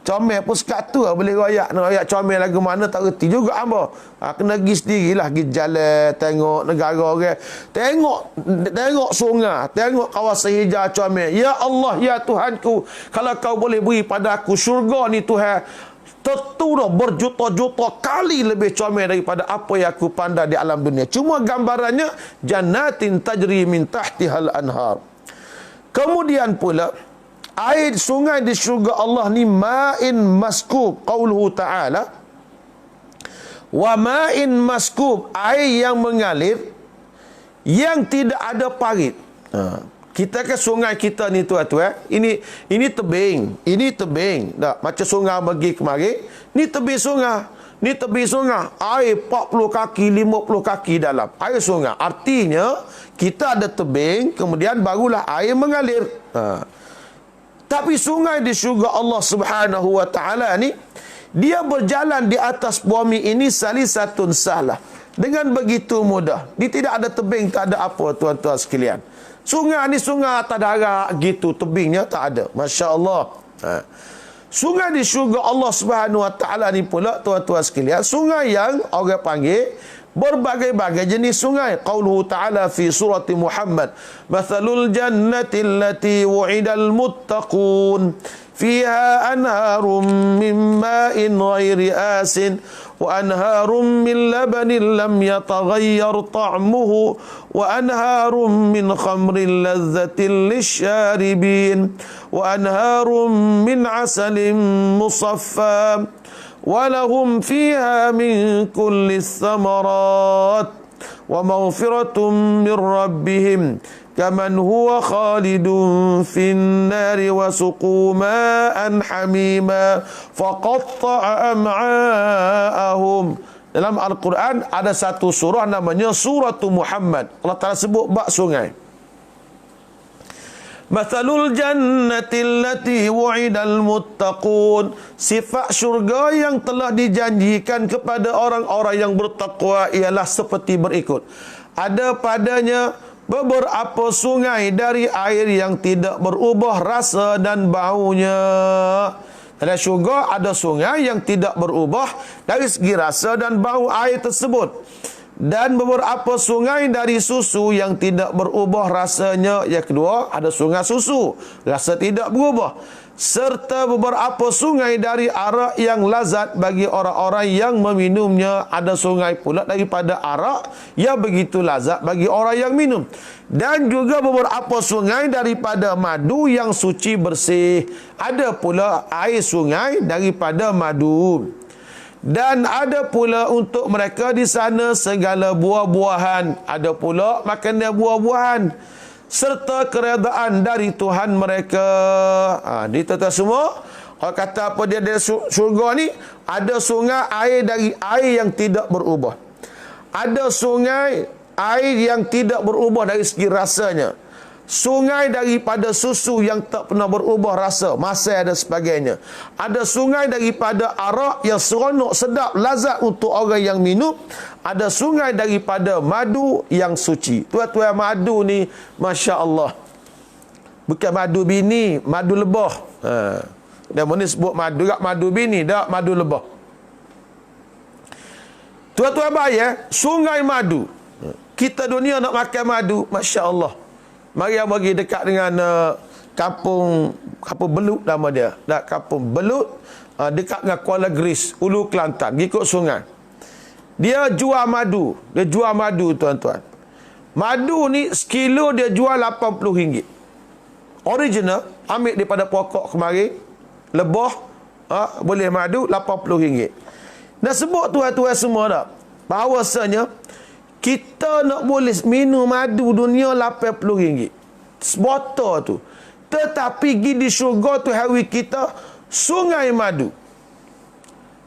Comel pun sekat tu lah boleh royak. Nak royak comel lagu mana tak reti juga hamba. Kena pergi sendirilah, pergi jalan, tengok negara orang. Tengok sungai, tengok kawasan hijau comel. Ya Allah, ya Tuhanku, kalau kau boleh beri pada aku syurga ni Tuhan, tentu dah berjuta-juta kali lebih comel daripada apa yang aku pandang di alam dunia. Cuma gambarannya jannatin tajri min tahtihal anhar. Kemudian pula air sungai di syurga Allah ni ma'in maskub. Qauluhu ta'ala, wa ma'in maskub, air yang mengalir yang tidak ada parit. Kita ke sungai kita ni tuan-tuan, ini tebing, tak macam sungai pergi kemari, ni tebing sungai. Ni tepi sungai, air 40 kaki, 50 kaki dalam. Air sungai. Artinya, kita ada tebing, kemudian barulah air mengalir. Tapi sungai di syurga Allah Subhanahu wa taala ni, dia berjalan di atas bumi ini salisatun sahlah. Dengan begitu mudah. Dia tidak ada tebing, tak ada apa, tuan-tuan sekalian. Sungai ni sungai atas darat gitu, tebingnya tak ada. Masya Allah. Sungai di syurga Allah Subhanahu wa taala ni pula, tuan-tuan sekalian, sungai yang orang panggil berbagai-bagai jenis sungai. Qauluhu ta'ala fi surati Muhammad, mathalul jannati allati wu'idal muttaqun fiha anharum min ma'in ghairi asin wa anharum min labanin lam yataghayyar ta'muhu wa anharum min khamrin lazzatin lisyaribin wa anharum min asalin musaffam ولهم فيها من كل الثمرات ومغفرة من ربهم كمن هو خالد في النار وسقوا ماء حميما فقطع أمعاءهم. Dalam Al-Quran ada satu surah namanya Suratu Muhammad. Allah Ta'ala sebut bab sungai. Mathalul jannati allati wu'idal muttaqun. Sifat syurga yang telah dijanjikan kepada orang-orang yang bertakwa ialah seperti berikut. Ada padanya beberapa sungai dari air yang tidak berubah rasa dan baunya. Dalam syurga ada sungai yang tidak berubah dari segi rasa dan bau air tersebut. Dan beberapa sungai dari susu yang tidak berubah rasanya. Yang kedua, ada sungai susu, rasa tidak berubah. Serta beberapa sungai dari arak yang lazat bagi orang-orang yang meminumnya. Ada sungai pula daripada arak yang begitu lazat bagi orang yang minum. Dan juga beberapa sungai daripada madu yang suci bersih. Ada pula air sungai daripada madu. Dan ada pula untuk mereka di sana segala buah-buahan. Ada pula makanan buah-buahan. Serta keredaan dari Tuhan mereka. Ini tuan-tuan semua. Kalau kata apa dia dari syurga ni, ada sungai air dari air yang tidak berubah. Ada sungai air yang tidak berubah dari segi rasanya. Sungai daripada susu yang tak pernah berubah rasa, masai dan sebagainya. Ada sungai daripada arak yang seronok, sedap, lazat untuk orang yang minum. Ada sungai daripada madu yang suci. Tuan-tuan, madu ni, Masya Allah. Bukan madu bini, madu lebah. Dan mana sebut madu, tak madu bini, tak madu lebah. Tuan-tuan bayar, sungai madu. Kita dunia nak makan madu, Masya Allah. Mari yang bagi dekat dengan kampung Belut nama dia. Kampung Belut dekat dengan Kuala Gris, Ulu Kelantan, ikut sungai. Dia jual madu. Dia jual madu, tuan-tuan. Madu ni sekilo dia jual RM80. Original, ambil daripada pokok kemari, lebah, boleh madu RM80. Nak sebut tuan-tuan semua tak? Bahawasanya kita nak boleh minum madu dunia RM80 sebotol tu. Tetapi pergi di syurga tu hari kita sungai madu.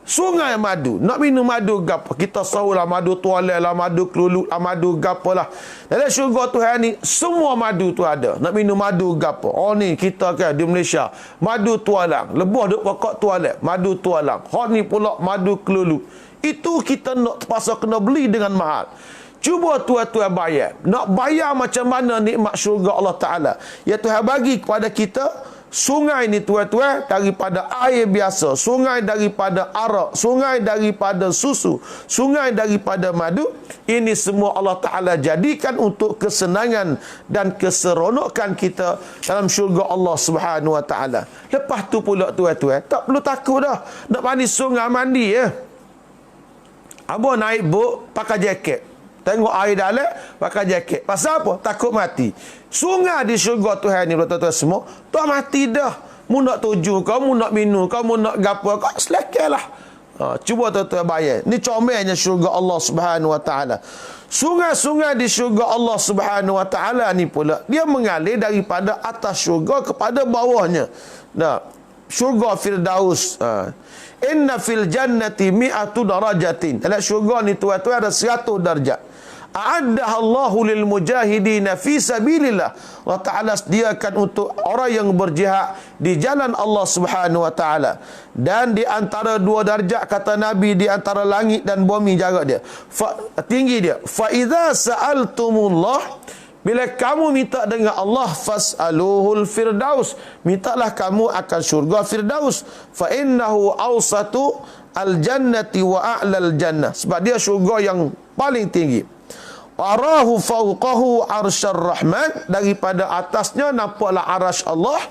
Sungai madu. Nak minum madu gapo? Kita sahulah madu tualai lah, madu kelulut lah, madu gapo lah. Dalam syurga tu hari ni semua madu tu ada. Nak minum madu gapo? Oh ni kita kan di Malaysia madu tualang. Lebah duk pokok tualai, madu tualang. Hak ni pula madu kelulut. Itu kita nak terpaksa kena beli dengan mahal. Cuba tuan-tuan bayar. Nak bayar macam mana nikmat syurga Allah Ta'ala. Ya Tuhan bagi kepada kita sungai ni tuan-tuan daripada air biasa. Sungai daripada arak. Sungai daripada susu. Sungai daripada madu. Ini semua Allah Ta'ala jadikan untuk kesenangan dan keseronokan kita dalam syurga Allah Subhanahu Wa Ta'ala. Lepas tu pula tuan-tuan, tak perlu takut dah. Nak mandi sungai mandi ya. Abang naik bot pakai jaket. Tengok air dalam, pakai jaket. Pasal apa? Takut mati. Sungai di syurga Tuhan ni, tuan-tuan semua, tak mati dah. Mu nak tuju kau, mu nak minum kau, mu nak gapo kau, selekai lah. Cuba tuan-tuan bayar. Ni comelnya syurga Allah Subhanahu Wa Ta'ala. Sungai-sungai di syurga Allah Subhanahu Wa Ta'ala ni pula, dia mengalir daripada atas syurga kepada bawahnya. Nah, syurga Firdaus. Inna fil jannati mi'atu darajatin. Dalam syurga ni tuan-tuan ada 100 darjat. A'addaha Allahu lil mujahidina fi sabilillah. Allah Ta'ala sediakan untuk orang yang berjihad di jalan Allah Subhanahu wa Ta'ala. Dan di antara 2 darjat kata Nabi, di antara langit dan bumi jarak dia. Tinggi dia. Fa idza sa'altumullah, bila kamu minta dengan Allah, fas'aluhul firdaus, mintalah kamu akan syurga firdaus. Fa innahu awsatu al-jannati wa a'lal jannah, sebab dia syurga yang paling tinggi. Arahu fawqahu arsyar rahman, daripada atasnya nampaklah arasy Allah.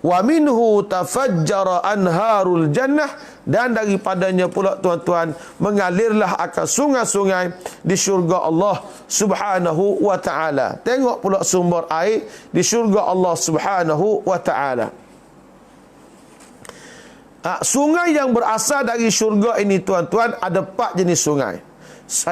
Wa minhu tafajjara anharul jannah, dan daripadanya pula tuan-tuan mengalirlah akan sungai-sungai di syurga Allah Subhanahu wa Ta'ala. Tengok pula sumber air di syurga Allah Subhanahu wa Ta'ala. Sungai yang berasal dari syurga ini tuan-tuan, ada 4 jenis sungai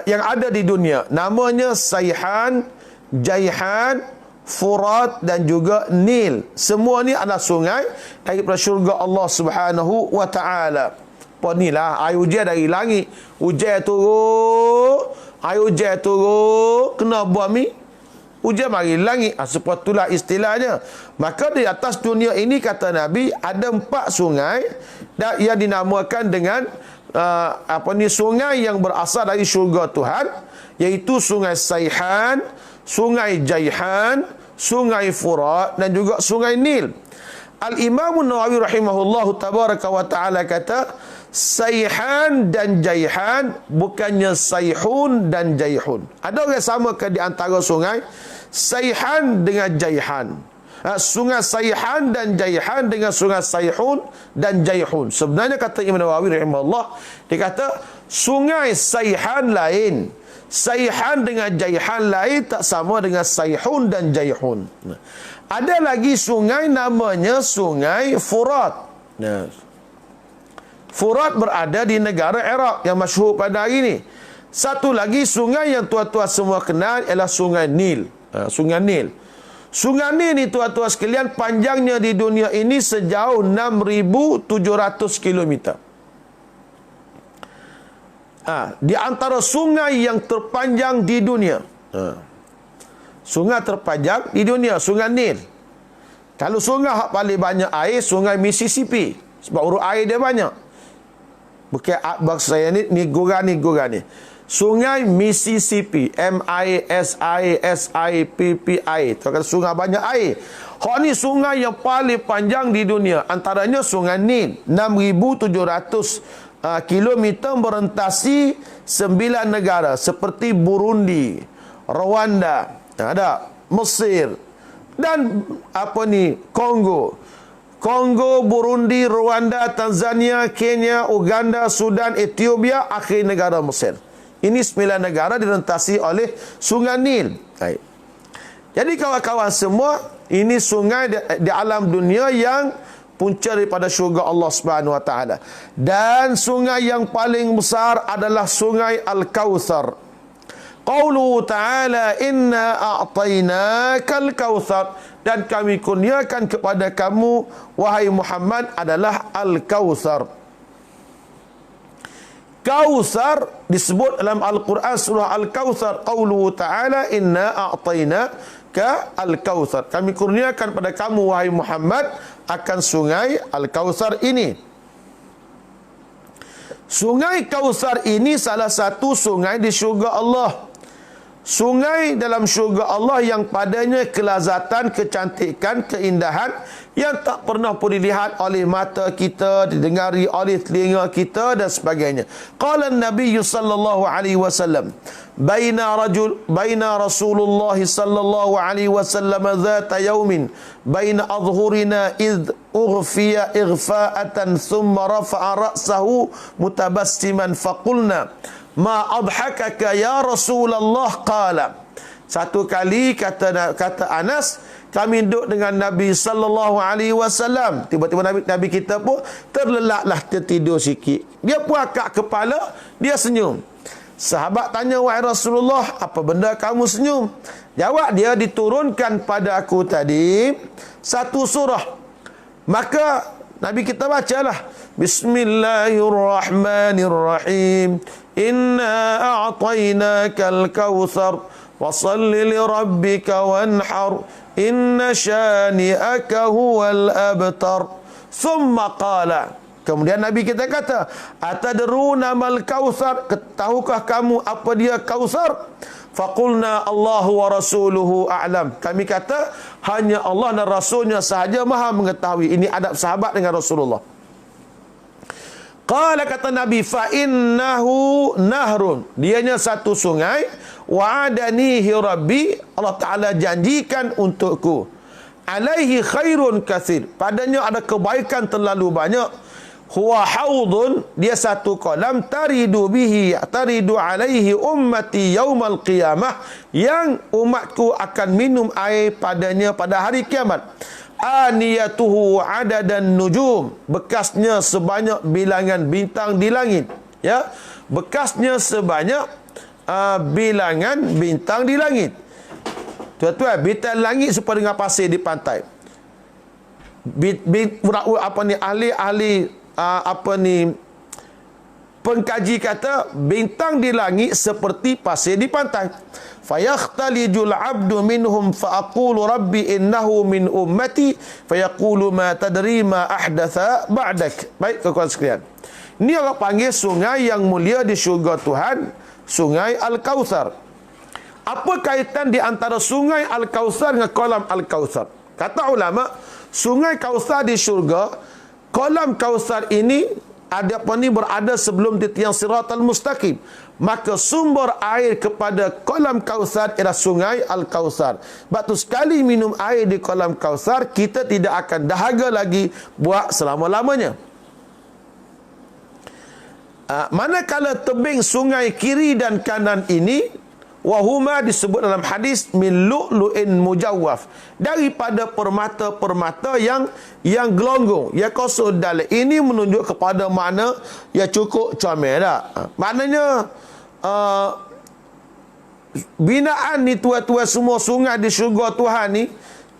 yang ada di dunia. Namanya Sayhan, Jaihan, Furat dan juga Nil. Semua ni adalah sungai daripada syurga Allah Subhanahu wa Ta'ala. Apa ni lah, air hujan dari langit. Hujan turun, air hujan turun, kena bumi, hujan mari langit. Seperti itulah istilahnya. Maka di atas dunia ini kata Nabi ada 4 sungai yang dinamakan dengan sungai yang berasal dari syurga Tuhan, iaitu sungai Sayhan, sungai Jaihan, sungai Furat dan juga sungai Nil. Al-Imam Nawawi rahimahullahu tabaraka wa ta'ala kata, Sayhan dan Jaihan bukannya Sayhun dan Jaihun. Ada orang samakan di antara sungai Sayhan dengan Jaihan. Sungai Sayhan dan Jaihan dengan sungai Sayhun dan Jaihun. Sebenarnya kata Imam Nawawi rahimahullah, dia kata sungai Sayhan lain, Sayhan dengan Jaihan lain, tak sama dengan Sayhun dan Jaihun. Ada lagi sungai namanya sungai Furat. Furat berada di negara Iraq yang masyhur pada hari ini. Satu lagi sungai yang tuan-tuan semua kenal ialah sungai Nil. Sungai Nil. Sungai Nil ni tuan-tuan sekalian, panjangnya di dunia ini sejauh 6,700 km. Di antara sungai yang terpanjang di dunia. Sungai terpanjang di dunia, sungai Nil. Kalau sungai yang paling banyak air, sungai Mississippi. Sebab urut air dia banyak. Bukan bangsa saya ni gurang ni. Sungai Mississippi, Mississippi. Itu kata sungai banyak air. Hak ni sungai yang paling panjang di dunia. Antaranya sungai Nil, 6,700 kilometer, merentasi 9 negara seperti Burundi, Rwanda, ada Mesir dan Kongo, Burundi, Rwanda, Tanzania, Kenya, Uganda, Sudan, Ethiopia, akhir negara Mesir. Ini 9 negara direntasi oleh sungai Nil. Baik. Jadi kawan-kawan semua, ini sungai di alam dunia yang punca daripada syurga Allah Subhanahu wa Ta'ala. Dan sungai yang paling besar adalah sungai Al-Kautsar. Qauluhu ta'ala, inna a'tainakal kautsar, dan kami kurniakan kepada kamu wahai Muhammad adalah Al-Kautsar. Kautsar disebut dalam Al-Quran surah Al-Kautsar. Qauluhu ta'ala, inna a'tainaka Al-Kautsar, kami kurniakan pada kamu wahai Muhammad akan sungai Al-Kautsar ini. Sungai Kautsar ini salah satu sungai di syurga Allah. Sungai dalam syurga Allah yang padanya kelazatan, kecantikan, keindahan yang tak pernah pun dilihat oleh mata kita, didengari oleh telinga kita dan sebagainya. Qala an-nabiy sallallahu alaihi wasallam, baina Rasulullah sallallahu alaihi wasallam dhata yawmin baina adhhurina id ughfiya ighfa'atan thumma rafa'a ra'sahu mutabassiman faqulna ma adhakaka ya Rasulullah. Qala, satu kali kata Anas, kami duduk dengan Nabi sallallahu alaihi wasallam, tiba-tiba Nabi kita pun terlelaplah, tertidur sikit. Dia pun angkat kepala, dia senyum. Sahabat tanya, wahai Rasulullah, apa benda kamu senyum? Jawab dia, diturunkan pada aku tadi satu surah. Maka Nabi kita bacalah. Bismillahirrahmanirrahim. Inna a'tainakal kautsar fasalli li rabbika wanhar. Inna syani'aka huwal abtar. Thumma qala. Kemudian Nabi kita kata, atadruna mal kautsar? Tahukah kamu apa dia kautsar? Faqulna Allahu wa rasuluhu a'lam. Kami kata hanya Allah dan Rasulnya sahaja maha mengetahui. Ini adab sahabat dengan Rasulullah. Qala, kata Nabi, fa innahu nahrun. Dianya satu sungai. Wa'adanihi rabbi. Allah Ta'ala janjikan untukku. Alaihi khairun kathir. Padanya ada kebaikan terlalu banyak. Huwa haudun, dia satu kolam, taridu alaihi ummati yaumal qiyamah, yang umatku akan minum air padanya pada hari kiamat. Aniyatuhu adadan nujum, bekasnya sebanyak bilangan bintang di langit. Ya, bekasnya sebanyak bilangan bintang di langit. Tuan-tuan, bintang langit serupa dengan pasir di pantai. Ahli-ahli pengkaji kata bintang di langit seperti pasir di pantai. Fayakhtalijul abdu minhum faaqulu rabbi innahu min ummati fayaqulu ma tadri ma ahdatha ba'dak. Baik, kawan sekalian, ini orang panggil sungai yang mulia di syurga Tuhan, sungai Al-Kautsar. Apa kaitan di antara sungai Al-Kautsar dengan kolam Al-Kautsar? Kata ulama, sungai Kautsar di syurga, kolam Kautsar ini berada sebelum di tiang Siratal Mustaqim. Maka sumber air kepada kolam Kautsar ialah sungai Al-Kautsar. Sebab tu sekali minum air di kolam Kautsar, kita tidak akan dahaga lagi buat selama-lamanya. Manakala tebing sungai kiri dan kanan ini, wahuma disebut dalam hadis min lu'lu'in mujawwaf, daripada permata-permata yang gelonggong, yang kosong dalam. Ini menunjuk kepada makna yang cukup comel dah. Maknanya binaan ni tuan-tuan semua, sungai di syurga Tuhan ni,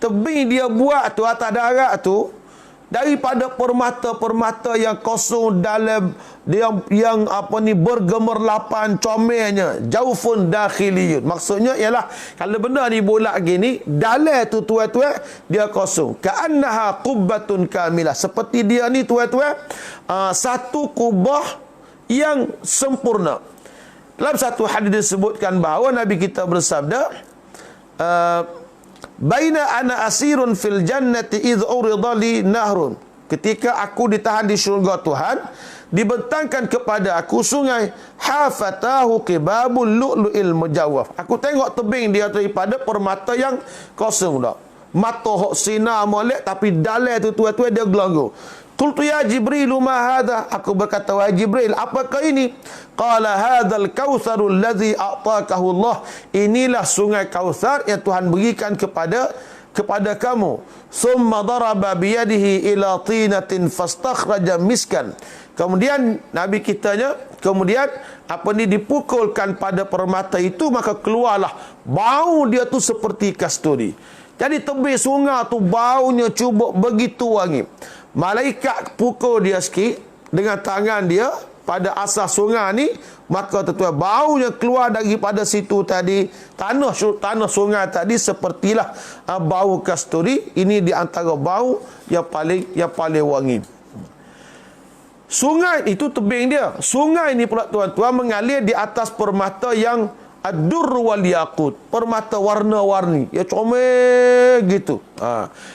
tebing dia buat tu atas darat tu daripada permata-permata yang kosong dalam, yang bergemerlapan comelnya, jaufun dakhiliyun. Maksudnya ialah kalau benda ni bulat gini, dalam tu tuan-tuan dia kosong. Ka'annaha qubbatun kamilah, seperti dia ni tuan-tuan satu kubah yang sempurna. Dalam satu hadis disebutkan bahawa Nabi kita bersabda, baina ana asirun fil jannati idh urida li nahrun. Ketika aku ditahan di syurga Tuhan, dibentangkan kepada aku sungai, hafatahu qibabul lu'lu'il mujawwaf. Aku tengok tebing dia daripada permata yang kosong dah. Mata hok sinar molek, tapi dalam tu tuan-tuan dia gelonggo. Qultu ya Jibril ma hadha? Aku berkata, wahai Jibril, apakah ini? Qala hadzal kautsarul ladzi a'takahu Allah. Inilah sungai Kautsar yang Tuhan berikan kepada kamu. Summa daraba biyadihi ila tinatin fastakhraja miskan. Kemudian Nabi kitanya dipukulkan pada permata itu, maka keluarlah bau dia tu seperti kasturi. Jadi tebing sungai tu baunya cubuk begitu wangi. Malaikat pukul dia sikit dengan tangan dia pada asas sungai ni, maka tuan baunya keluar daripada situ tadi, tanah sungai tadi sepertilah bau kasturi. Ini di antara bau yang paling wangi. Sungai itu tebing dia. Sungai ni pula tuan-tuan mengalir di atas permata yang ad-durr wal yaqut, permata warna-warni, ya comel gitu.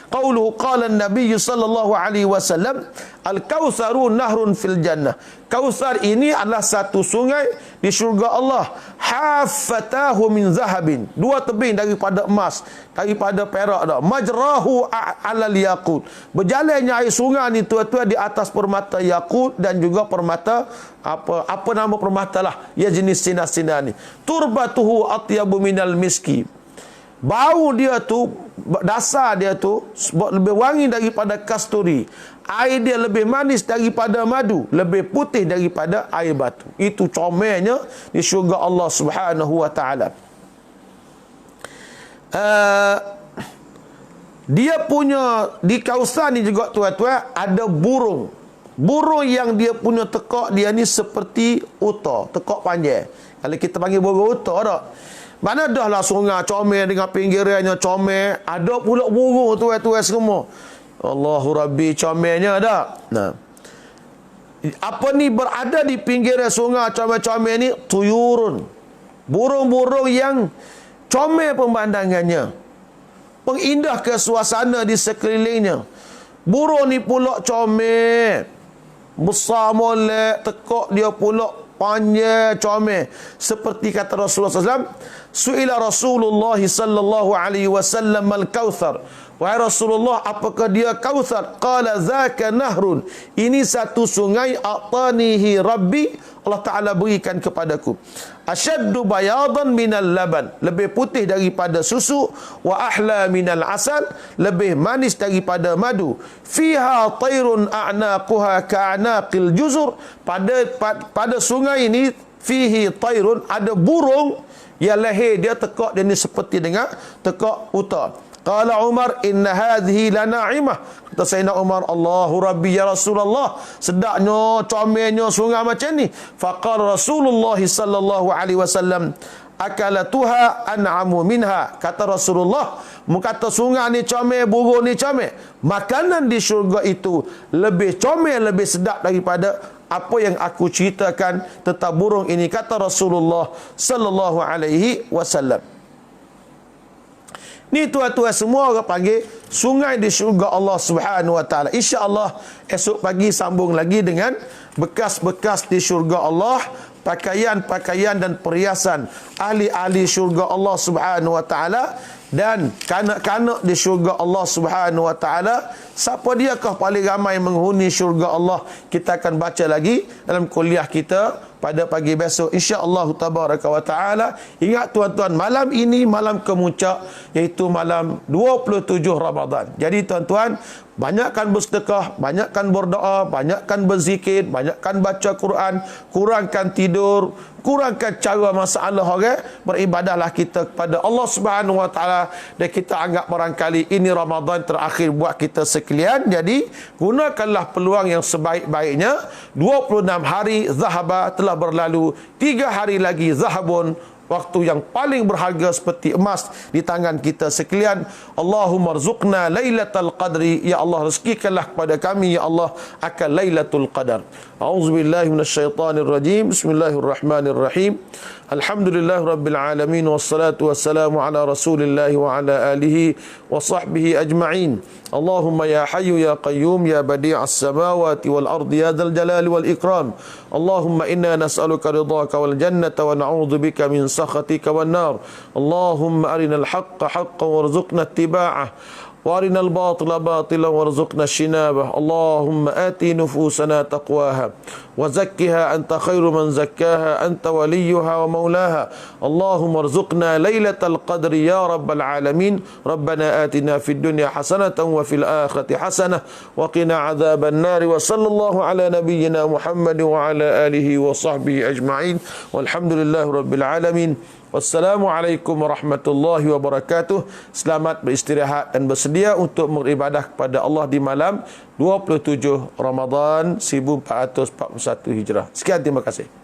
Qauluhu qala an-nabiy sallallahu alaihi wasallam, al-kautsaru nahrun fil jannah. Kautsar ini adalah satu sungai di syurga Allah. Haffatahu min zahabin, dua tebing daripada emas, daripada perak dah. Majrahu alal yaqut, berjalannya air sungai ni tuan-tuan di atas permata yaqut dan juga permata apa nama permata lah, ya jenis sinar-sinar ni. Turbatuhu atyabu minal miski, bau dia tu, dasar dia tu lebih wangi daripada kasturi. Air dia lebih manis daripada madu, lebih putih daripada air batu. Itu comelnya di syurga Allah Subhanahu wa taala. Dia punya di kawasan ni juga tuan-tuan ada burung. Burung yang dia punya tekak dia ni seperti uta, tekak panjang. Kalau kita panggil burung uta tak? Mana dah lah sungai comel dengan pinggirannya comel, ada pula burung tuan-tuan semua. Allahu Rabbi comelnya dah. Nah. Apa ni berada di pinggiran sungai comel-comel ni? Tuyurun. Burung-burung yang comel pemandangannya, pengindah ke suasana di sekelilingnya. Burung ni pula comel, besar molek, tekak dia pula panjang comel. Seperti kata Rasulullah SAW, su'ila Rasulullah sallallahu alaihi wasallam al-Kautsar. Wahai Rasulullah, apakah dia Kautsar? Qala zaka nahrun. Ini satu sungai atanihi Rabbi, Allah Ta'ala berikan kepadaku. Asyaddu bayadan minal laban. Lebih putih daripada susu. Wa ahla minal asal. Lebih manis daripada madu. Fiha tayrun a'naquha ka'anaqil juzur. Pada sungai ini, fihi tayrun, ada burung yang leher dia tekak dia ni seperti dengan tekak uta. Qala Umar, inna hadhihi lana'imah. Kata Sayyidina Umar, Allahu Rabbi ya Rasulullah, sedaknya comelnya sungai macam ni. Faqala Rasulullah sallallahu alaihi wasallam, akalatuha an'amu minha. Kata Rasulullah, kata sungai ni comel, burung ni comel, makanan di syurga itu lebih comel, lebih sedap daripada apa yang aku ceritakan tentang burung ini. Kata Rasulullah sallallahu alaihi wasallam. Ni tuan-tuan semua orang panggil sungai di syurga Allah Subhanahu wa taala. Insya-Allah esok pagi sambung lagi dengan bekas-bekas di syurga Allah, pakaian-pakaian dan perhiasan ahli-ahli syurga Allah Subhanahu wa taala, dan kanak-kanak di syurga Allah Subhanahu wa taala. Siapa diakah paling ramai menghuni syurga Allah? Kita akan baca lagi dalam kuliah kita pada pagi besok, insya-Allah tabaraka wa taala. Ingat tuan-tuan, malam ini malam kemuncak, iaitu malam 27 Ramadan. Jadi tuan-tuan, banyakkan bersedekah, banyakkan berdoa, banyakkan berzikir, banyakkan baca Quran, kurangkan tidur, kurangkan cara masalah orang, beribadahlah kita kepada Allah Subhanahu wa taala, dan kita anggap barangkali ini Ramadan terakhir buat kita sekalian. Jadi gunakanlah peluang yang sebaik-baiknya. 26 hari zahaba telah berlalu, 3 hari lagi zahabun, waktu yang paling berharga seperti emas di tangan kita sekalian. Allahumma rzuqna lailatul qadri, ya Allah rezekikanlah kepada kami ya Allah akan lailatul qadar. A'udzubillahi minasyaitonir rajim. Bismillahirrahmanirrahim. Alhamdulillahi rabbil alamin, wassalatu wassalamu ala Rasulillah wa ala alihi wa sahbihi ajma'in. Allahumma ya hayyu ya qayyum ya badi'as samawati wal ardi ya dzal jalali wal ikram. Allahumma inna nas'aluka ridhaka wal jannata wa na'udzubika min sakhatika wan nar. Allahumma arinal haqqa haqqan warzuqna ittiba'ah, وارنا الباطل باطلا وارزقنا اجتنابه. اللهم آت نفوسنا تقواها وزكها أنت خير من زكاها أنت وليها ومولاها. اللهم ارزقنا ليلة القدر يا رب العالمين. ربنا آتنا في الدنيا حسنة وفي الآخرة حسنة وقنا عذاب النار. وصلى الله على نبينا محمد وعلى آله وصحبه أجمعين والحمد لله رب العالمين. Wassalamualaikum warahmatullahi wabarakatuh. Selamat beristirahat dan bersedia untuk beribadah kepada Allah di malam 27 Ramadan 1441 Hijrah. Sekian, terima kasih.